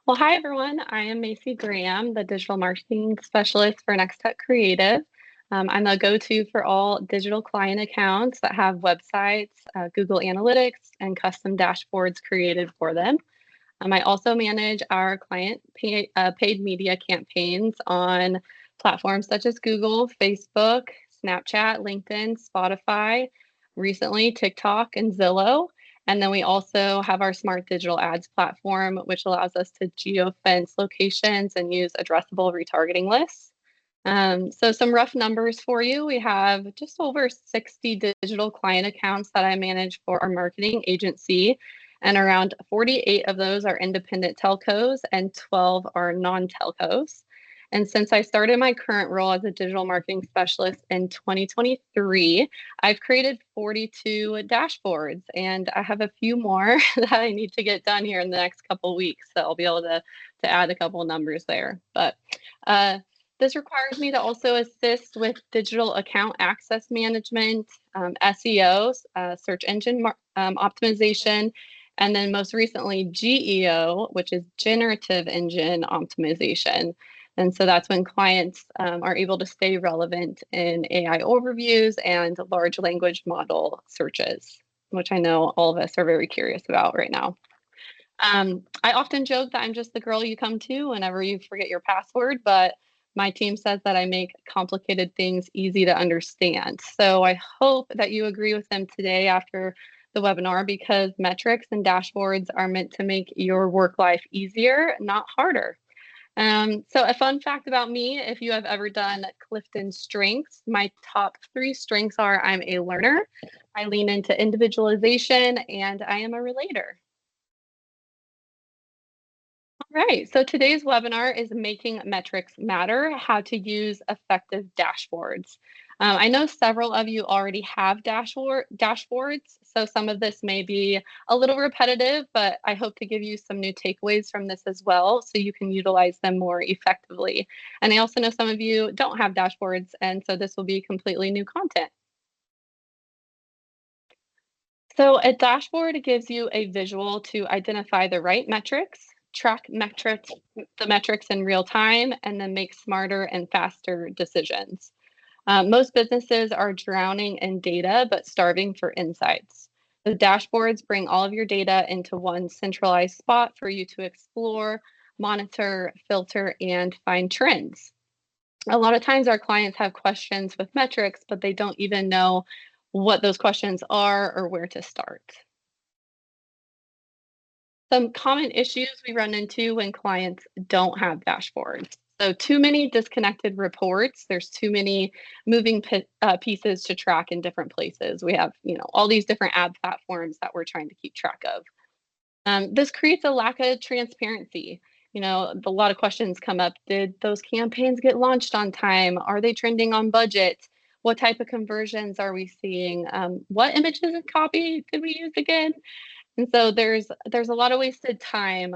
Well, hi everyone. I am Macy Graham, the digital marketing specialist for Nex-Tech Creative. I'm the go-to for all digital client accounts that have websites, Google Analytics, and custom dashboards created for them. I also manage our client paid media campaigns on platforms such as Google, Facebook, Snapchat, LinkedIn, Spotify, recently TikTok, and Zillow. And then we also have our smart digital ads platform, which allows us to geofence locations and use addressable retargeting lists. So some rough numbers for you. We have just over 60 digital client accounts that I manage for our marketing agency, and around 48 of those are independent telcos and 12 are non-telcos. And since I started my current role as a digital marketing specialist in 2023, I've created 42 dashboards, and I have a few more that I need to get done here in the next couple of weeks. So I'll be able to add a couple of numbers there. But this requires me to also assist with digital account access management, SEO, search engine optimization, and then most recently GEO, which is generative engine optimization. And so that's when clients are able to stay relevant in AI overviews and large language model searches, which I know all of us are very curious about right now. I often joke that I'm just the girl you come to whenever you forget your password, but my team says that I make complicated things easy to understand. So I hope that you agree with them today after the webinar, because metrics and dashboards are meant to make your work life easier, not harder. So a fun fact about me, if you have ever done Clifton Strengths, my top 3 strengths are: I'm a learner, I lean into individualization, and I am a relator. All right, so today's webinar is Making Metrics Matter, how to use effective dashboards. I know several of you already have dashboards, so some of this may be a little repetitive, but I hope to give you some new takeaways from this as well, so you can utilize them more effectively. And I also know some of you don't have dashboards, and so this will be completely new content. So a dashboard gives you a visual to identify the right metrics, track the metrics in real time, and then make smarter and faster decisions. Most businesses are drowning in data, but starving for insights. The dashboards bring all of your data into one centralized spot for you to explore, monitor, filter, and find trends. A lot of times our clients have questions with metrics, but they don't even know what those questions are or where to start. Some common issues we run into when clients don't have dashboards. So too many disconnected reports. There's too many moving pieces to track in different places. We have, all these different ad platforms that we're trying to keep track of. This creates a lack of transparency. A lot of questions come up. Did those campaigns get launched on time? Are they trending on budget? What type of conversions are we seeing? What images and copy did we use again? And so there's a lot of wasted time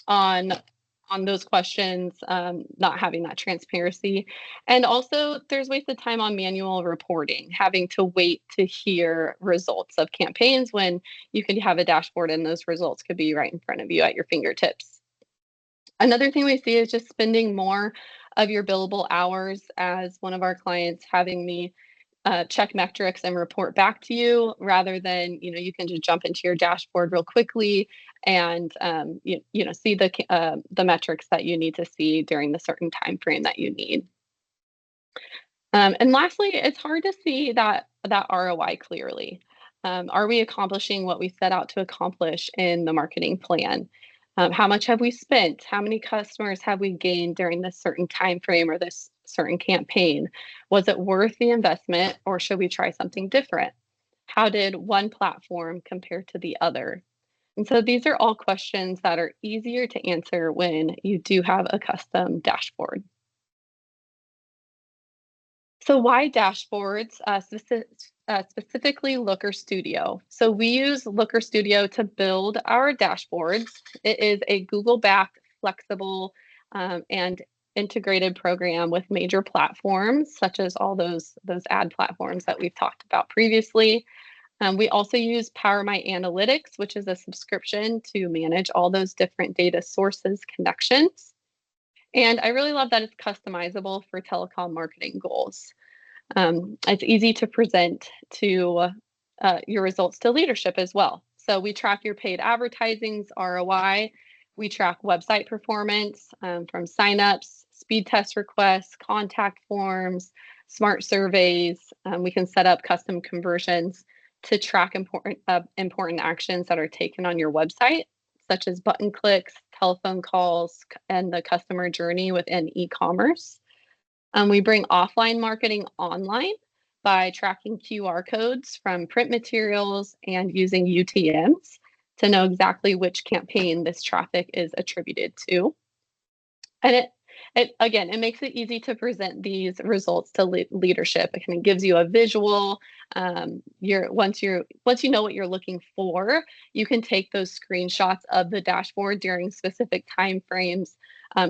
on those questions, not having that transparency. And also there's wasted time on manual reporting, having to wait to hear results of campaigns when you could have a dashboard and those results could be right in front of you at your fingertips. Another thing we see is just spending more of your billable hours as one of our clients, having me check metrics and report back to you, rather than you can just jump into your dashboard real quickly and see the metrics that you need to see during the certain time frame that you need. And lastly, it's hard to see that ROI clearly. Are we accomplishing what we set out to accomplish in the marketing plan? How much have we spent? How many customers have we gained during this certain time frame or this certain campaign? Was it worth the investment, or should we try something different? How did one platform compare to the other? And so these are all questions that are easier to answer when you do have a custom dashboard. So why dashboards, specifically Looker Studio? So we use Looker Studio to build our dashboards. It is a Google-backed, flexible, and integrated program with major platforms, such as all those ad platforms that we've talked about previously. We also use Power My Analytics, which is a subscription to manage all those different data sources connections. And I really love that it's customizable for telecom marketing goals. It's easy to present to your results to leadership as well. So we track your paid advertising's ROI. We track website performance from signups, speed test requests, contact forms, smart surveys. We can set up custom conversions to track important actions that are taken on your website, such as button clicks, telephone calls, and the customer journey within e-commerce. We bring offline marketing online by tracking QR codes from print materials and using UTMs to know exactly which campaign this traffic is attributed to. And it makes it easy to present these results to leadership. It kind of gives you a visual. Once you know what you're looking for, you can take those screenshots of the dashboard during specific time frames,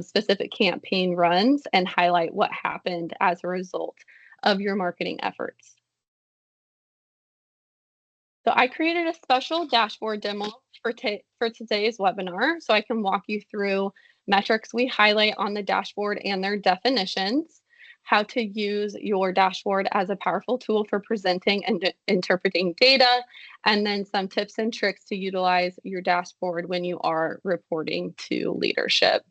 specific campaign runs, and highlight what happened as a result of your marketing efforts. So I created a special dashboard demo for today's webinar, so I can walk you through metrics we highlight on the dashboard and their definitions, how to use your dashboard as a powerful tool for presenting and interpreting data, and then some tips and tricks to utilize your dashboard when you are reporting to leadership.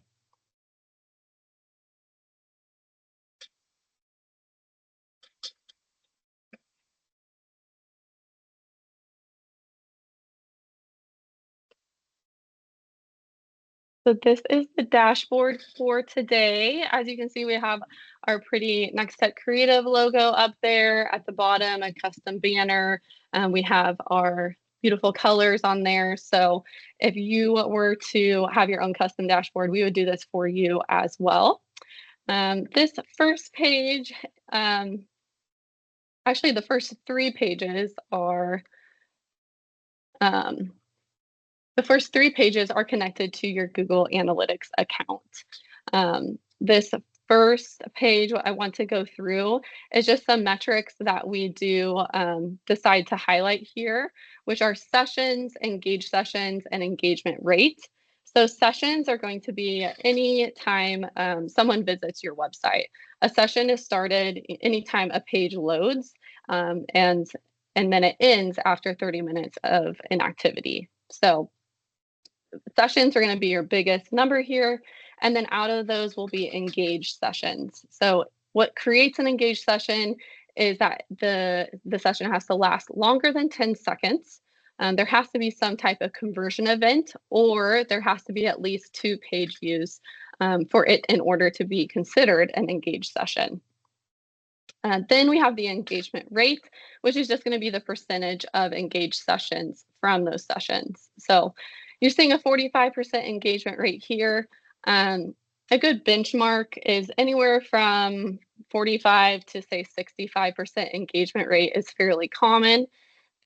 So this is the dashboard for today. As you can see, we have our pretty Nex-Tech Creative logo up there at the bottom, a custom banner. We have our beautiful colors on there. So if you were to have your own custom dashboard, we would do this for you as well. This first page, actually the first 3 pages are the first 3 pages are connected to your Google Analytics account. This first page, what I want to go through is just some metrics that we do decide to highlight here, which are sessions, engaged sessions, and engagement rate. So sessions are going to be any time someone visits your website. A session is started anytime a page loads, and then it ends after 30 minutes of inactivity. So sessions are going to be your biggest number here. And then out of those will be engaged sessions. So what creates an engaged session is that the session has to last longer than 10 seconds. There has to be some type of conversion event, or there has to be at least 2 page views for it in order to be considered an engaged session. Then we have the engagement rate, which is just going to be the percentage of engaged sessions from those sessions. So you're seeing a 45% engagement rate here. A good benchmark is anywhere from 45 to say 65% engagement rate is fairly common.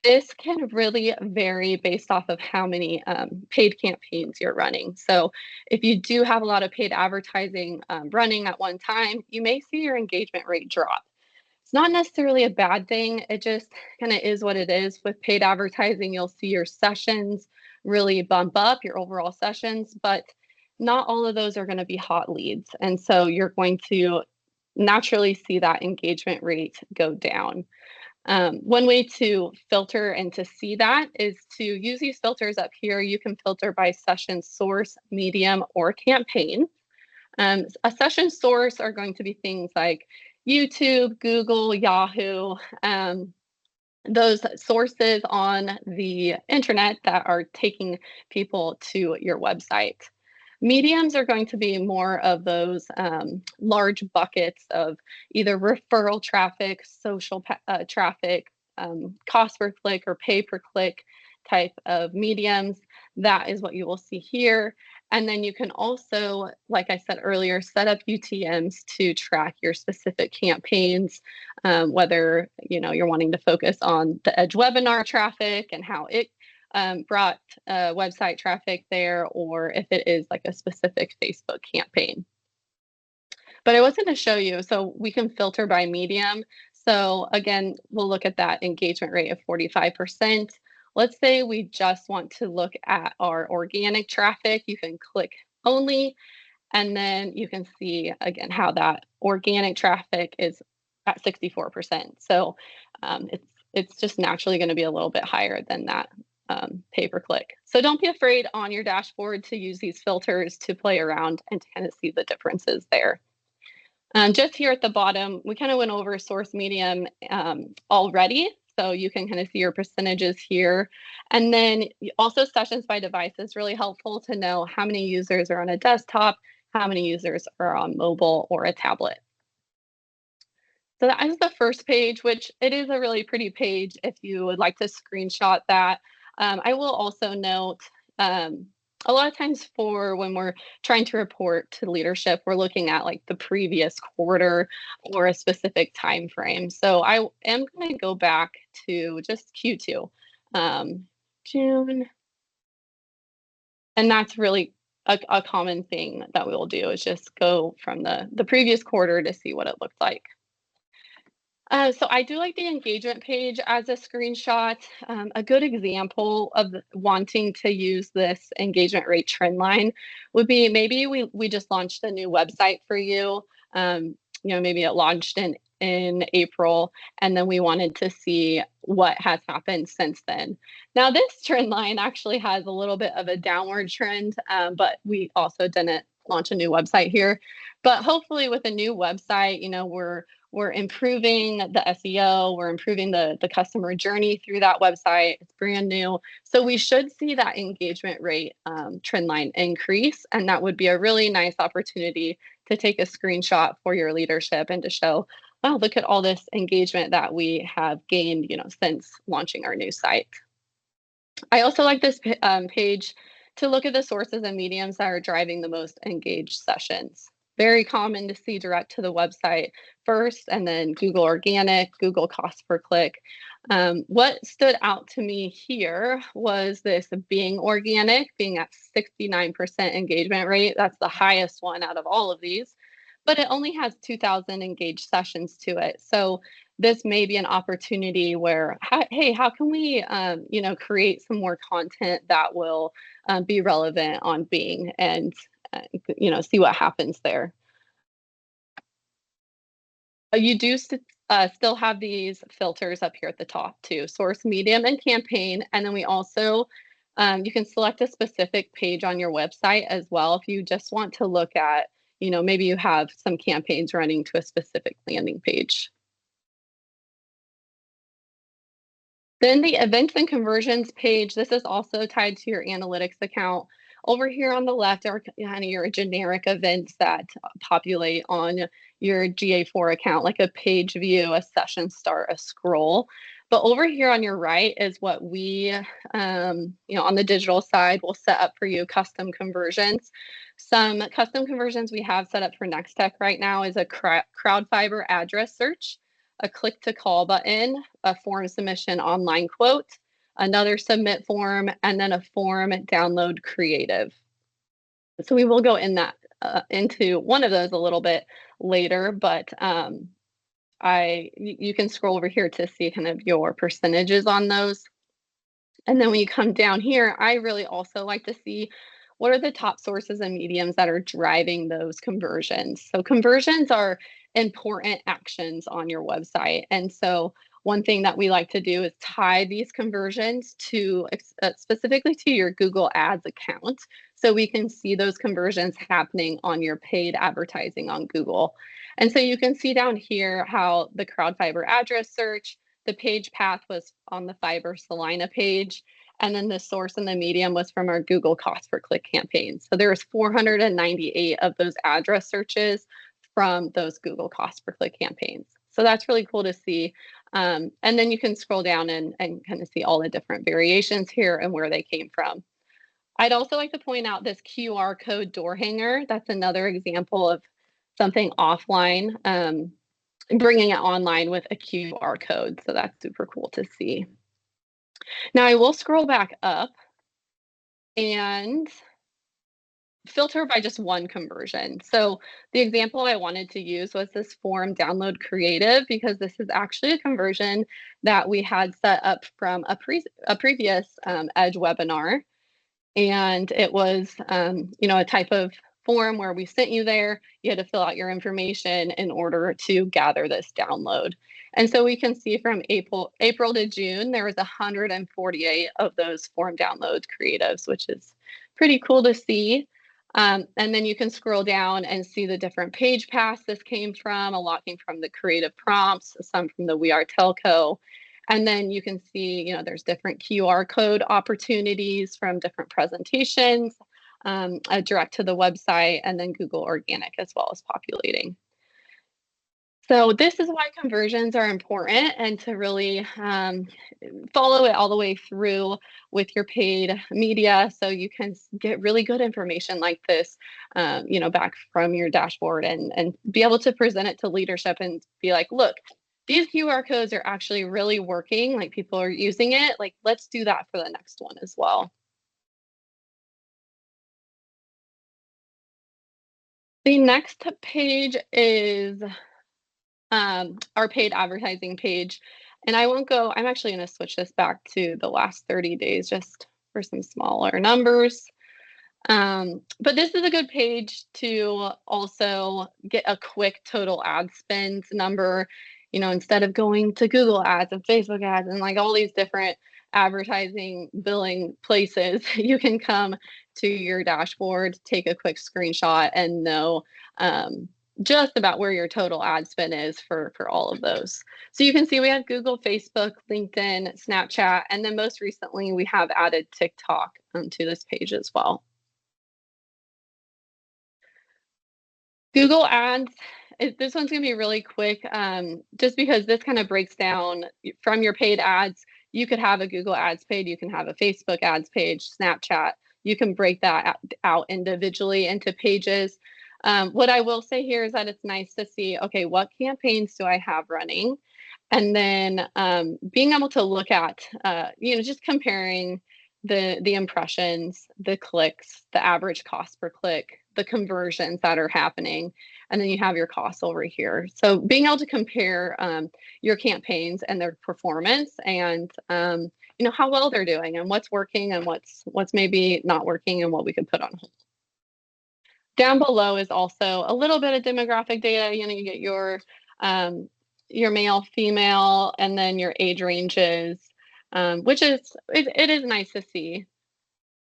This can really vary based off of how many paid campaigns you're running. So if you do have a lot of paid advertising running at one time, you may see your engagement rate drop. It's not necessarily a bad thing. It just kind of is what it is. With paid advertising, you'll see your sessions really bump up, your overall sessions, but not all of those are going to be hot leads. And so you're going to naturally see that engagement rate go down. One way to filter and to see that is to use these filters up here. You can filter by session source, medium, or campaign. A session source are going to be things like YouTube, Google, Yahoo, those sources on the internet that are taking people to your website. Mediums are going to be more of those large buckets of either referral traffic, social traffic, cost per click or pay per click type of mediums. That is what you will see here. And then you can also, like I said earlier, set up UTMs to track your specific campaigns, whether you're wanting to focus on the Edge webinar traffic and how it brought website traffic there, or if it is like a specific Facebook campaign. But I was going to show you, so we can filter by medium. So again, we'll look at that engagement rate of 45%. Let's say we just want to look at our organic traffic. You can click only, and then you can see again how that organic traffic is at 64%. So it's just naturally going to be a little bit higher than that pay per click. So don't be afraid on your dashboard to use these filters to play around and to kind of see the differences there. Just here at the bottom, we kind of went over source medium already. So you can kind of see your percentages here. And then also sessions by device is really helpful to know how many users are on a desktop, how many users are on mobile or a tablet. So that is the first page, which it is a really pretty page if you would like to screenshot that. I will also note a lot of times for when we're trying to report to leadership, we're looking at like the previous quarter or a specific time frame. So I am going to go back to just Q2, June. And that's really a common thing that we will do is just go from the previous quarter to see what it looked like. So I do like the engagement page as a screenshot. A good example of wanting to use this engagement rate trend line would be maybe we just launched a new website for you. Maybe it launched in April, and then we wanted to see what has happened since then. Now this trend line actually has a little bit of a downward trend, but we also didn't launch a new website here. But hopefully with a new website, we're improving the SEO, we're improving the customer journey through that website. It's brand new. So we should see that engagement rate trend line increase. And that would be a really nice opportunity to take a screenshot for your leadership and to show, wow, look at all this engagement that we have gained, since launching our new site. I also like this page to look at the sources and mediums that are driving the most engaged sessions. Very common to see direct to the website first, and then Google Organic, Google cost per click. What stood out to me here was this being organic, being at 69% engagement rate. That's the highest one out of all of these, but it only has 2,000 engaged sessions to it. So this may be an opportunity where, hey, how can we, create some more content that will be relevant on Bing and see what happens there. You do still have these filters up here at the top too, source, medium, and campaign. And then we also, you can select a specific page on your website as well. If you just want to look at, maybe you have some campaigns running to a specific landing page. Then the events and conversions page, this is also tied to your analytics account. Over here on the left are kind of your generic events that populate on your GA4 account, like a page view, a session start, a scroll. But over here on your right is what we, on the digital side, will set up for you custom conversions. Some custom conversions we have set up for Nex-Tech right now is a crowd fiber address search, a click to call button, a form submission online quote, another submit form, and then a form download creative. So we will go into one of those a little bit later, but you can scroll over here to see kind of your percentages on those. And then when you come down here, I really also like to see what are the top sources and mediums that are driving those conversions. So conversions are important actions on your website. And so one thing that we like to do is tie these conversions to specifically to your Google Ads account. So we can see those conversions happening on your paid advertising on Google. And so you can see down here how the crowd fiber address search, the page path was on the Fiber Salina page, and then the source and the medium was from our Google cost per click campaign. So there's 498 of those address searches from those Google cost per click campaigns. So that's really cool to see. And then you can scroll down and kind of see all the different variations here and where they came from. I'd also like to point out this QR code door hanger. That's another example of something offline, bringing it online with a QR code. So that's super cool to see. Now I will scroll back up, and filter by just one conversion. So the example I wanted to use was this form download creative, because this is actually a conversion that we had set up from a previous Edge webinar. And it was, a type of form where we sent you there. You had to fill out your information in order to gather this download. And so we can see from April to June, there was 148 of those form download creatives, which is pretty cool to see. And then you can scroll down and see the different page paths this came from. A lot came from the creative prompts, some from the We Are Telco. And then you can see, there's different QR code opportunities from different presentations, direct to the website, and then Google Organic as well as populating. So this is why conversions are important, and to really follow it all the way through with your paid media, so you can get really good information like this, back from your dashboard, and be able to present it to leadership and be like, look, these QR codes are actually really working, like people are using it, like let's do that for the next one as well. The next page is our paid advertising page. And I won't go, I'm actually going to switch this back to the last 30 days just for some smaller numbers. But this is a good page to also get a quick total ad spend number. Instead of going to Google ads and Facebook ads and like all these different advertising billing places, you can come to your dashboard, take a quick screenshot, and know just about where your total ad spend is for all of those. So you can see we have Google, Facebook, LinkedIn, Snapchat, and then most recently we have added TikTok to this page as well. Google Ads, this one's going to be really quick, just because this kind of breaks down from your paid ads. You could have a Google Ads page, you can have a Facebook ads page, Snapchat. You can break that out individually into pages. What I will say here is that it's nice to see, okay, what campaigns do I have running? And then being able to look at, just comparing the impressions, the clicks, the average cost per click, the conversions that are happening, and then you have your costs over here. So being able to compare your campaigns and their performance, and how well they're doing, and what's working, and what's maybe not working, and what we could put on hold. Down below is also a little bit of demographic data. You get your male, female, and then your age ranges, which is it is nice to see.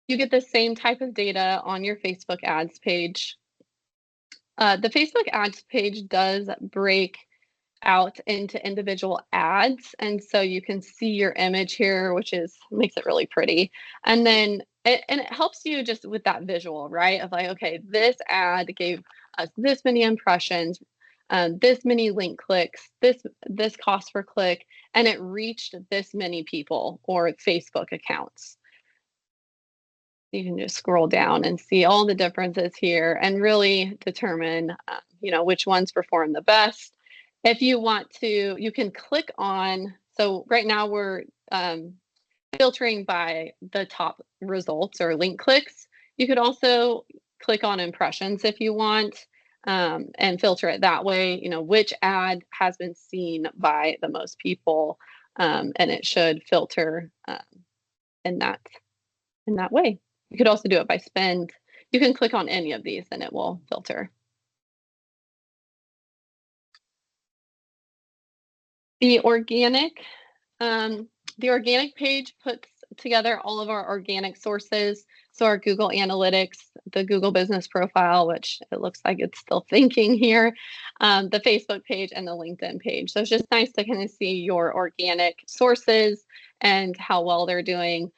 You get the same type of data on your Facebook ads page. The Facebook ads page does break out into individual ads, and so you can see your image here, which makes it really pretty. And then it helps you just with that visual, right? Of like, okay, this ad gave us this many impressions, this many link clicks, this cost per click, and it reached this many people or Facebook accounts. You can just scroll down and see all the differences here and really determine, which ones perform the best. If you want to, you can click on, so right now we're filtering by the top results or link clicks. You could also click on impressions if you want, and filter it that way, which ad has been seen by the most people, and it should filter in that way. You could also do it by spend. You can click on any of these and it will filter. The organic page puts together all of our organic sources. So our Google Analytics, the Google Business Profile, which it looks like it's still thinking here, the Facebook page, and the LinkedIn page. So it's just nice to kind of see your organic sources and how well they're doing.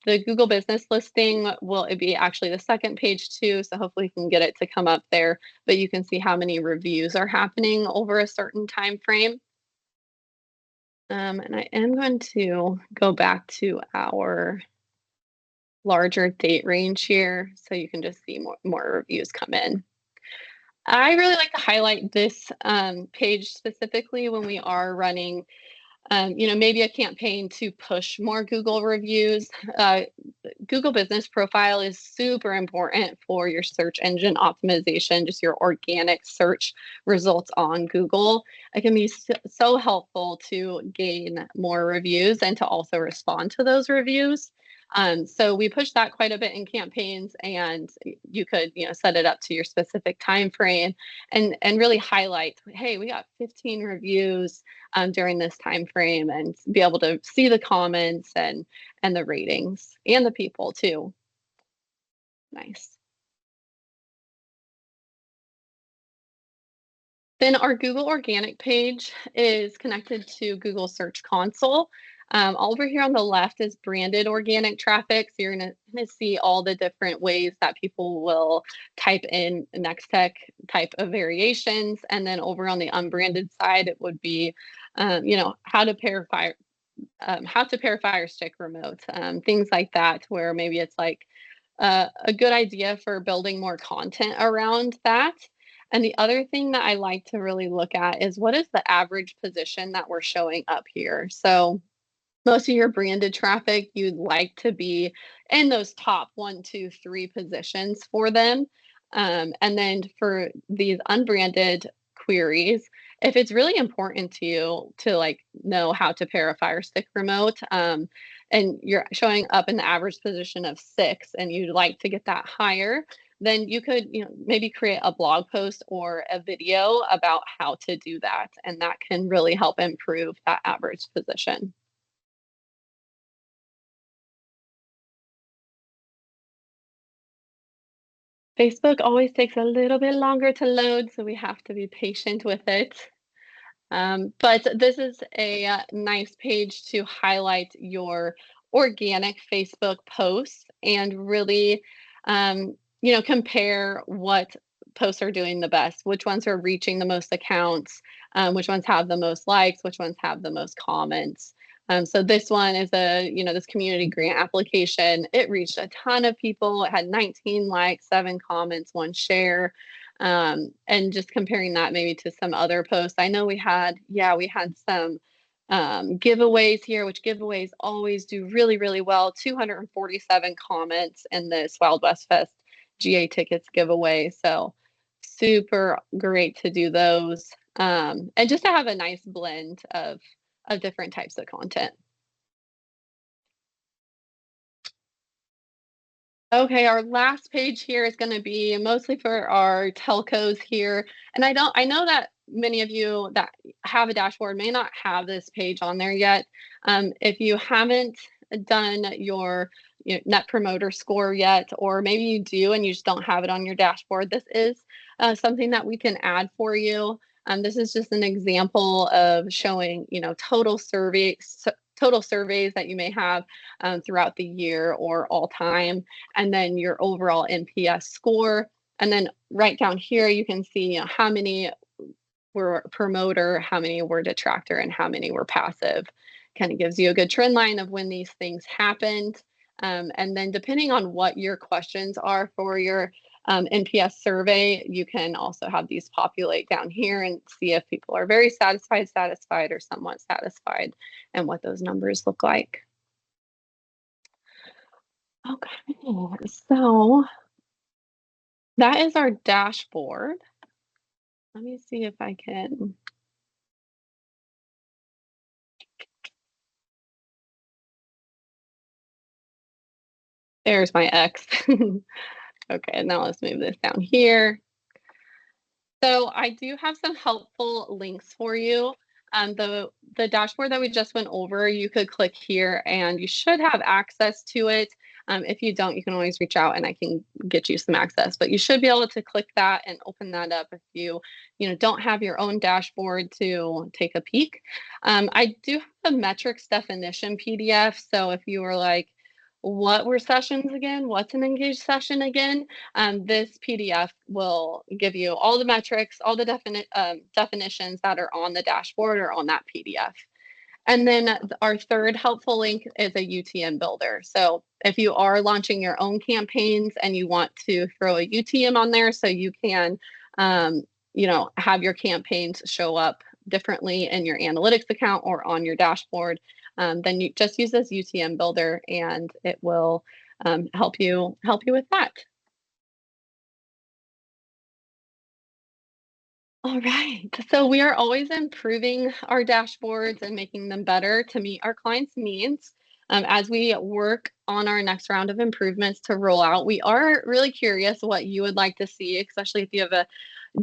The Google Business listing will be actually the second page too, so hopefully you can get it to come up there, but you can see how many reviews are happening over a certain time frame. And I am going to go back to our larger date range here so you can just see more reviews come in. I really like to highlight this page specifically when we are running maybe a campaign to push more Google reviews. Google Business Profile is super important for your search engine optimization, just your organic search results on Google. It can be so helpful to gain more reviews and to also respond to those reviews. So we push that quite a bit in campaigns, and you could, set it up to your specific time frame and really highlight, hey, we got 15 reviews during this time frame, and be able to see the comments and the ratings and the people too. Nice. Then our Google Organic page is connected to Google Search Console. Over here on the left is branded organic traffic. So you're going to see all the different ways that people will type in Nex-Tech type of variations. And then over on the unbranded side, it would be, how to pair fire stick remote, things like that, where maybe it's like a good idea for building more content around that. And the other thing that I like to really look at is what is the average position that we're showing up here. So most of your branded traffic, you'd like to be in those top 1, 2, 3 positions for them. And then for these unbranded queries, if it's really important to you to know how to pair a Fire Stick remote, and you're showing up in the average position of 6, and you'd like to get that higher, then you could, maybe create a blog post or a video about how to do that, and that can really help improve that average position. Facebook always takes a little bit longer to load, so we have to be patient with it. But this is a nice page to highlight your organic Facebook posts and really, compare what posts are doing the best, which ones are reaching the most accounts, which ones have the most likes, which ones have the most comments. So this one is this community grant application. It reached a ton of people. It had 19 likes, 7 comments, 1 share. And just comparing that maybe to some other posts. I know we had some giveaways here, which giveaways always do really, really well. 247 comments in this Wild West Fest GA tickets giveaway. So super great to do those. And just to have a nice blend of different types of content. Okay, our last page here is going to be mostly for our telcos here. And I know that many of you that have a dashboard may not have this page on there yet. If you haven't done your Net Promoter Score yet, or maybe you do and you just don't have it on your dashboard, this is something that we can add for you. This is just an example of showing, total surveys that you may have throughout the year or all time, and then your overall NPS score. And then right down here, you can see how many were promoter, how many were detractor, and how many were passive. Kind of gives you a good trend line of when these things happened. And then depending on what your questions are for your NPS survey, you can also have these populate down here and see if people are very satisfied, or somewhat satisfied, and what those numbers look like. Okay, so that is our dashboard. Let me see if I can. There's my X. Okay, now let's move this down here. So I do have some helpful links for you. The dashboard that we just went over, you could click here and you should have access to it. If you don't, you can always reach out and I can get you some access. But you should be able to click that and open that up if you don't have your own dashboard to take a peek. I do have a metrics definition PDF. So if you were like, what were sessions again? What's an engaged session again? This PDF will give you all the metrics, all the definitions that are on the dashboard or on that PDF. And then our third helpful link is a UTM builder. So if you are launching your own campaigns and you want to throw a UTM on there so you can, have your campaigns show up differently in your analytics account or on your dashboard, then you just use this UTM builder and it will help you with that. All right. So we are always improving our dashboards and making them better to meet our clients' needs. As we work on our next round of improvements to roll out, we are really curious what you would like to see, especially if you have a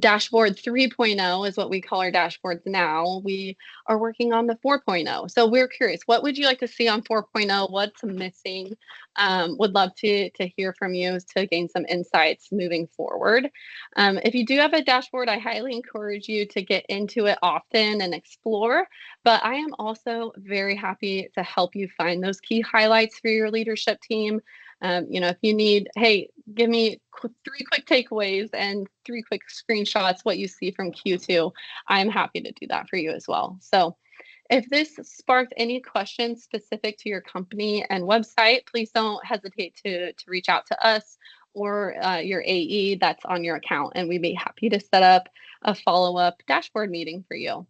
Dashboard 3.0 is what we call our dashboards now. We are working on the 4.0. So we're curious, what would you like to see on 4.0? What's missing? Would love to hear from you to gain some insights moving forward. If you do have a dashboard, I highly encourage you to get into it often and explore. But I am also very happy to help you find those key highlights for your leadership team. If you need, hey, give me three quick takeaways and three quick screenshots what you see from Q2. I'm happy to do that for you as well. So if this sparked any questions specific to your company and website, please don't hesitate to reach out to us or your AE that's on your account, and we'd be happy to set up a follow-up dashboard meeting for you.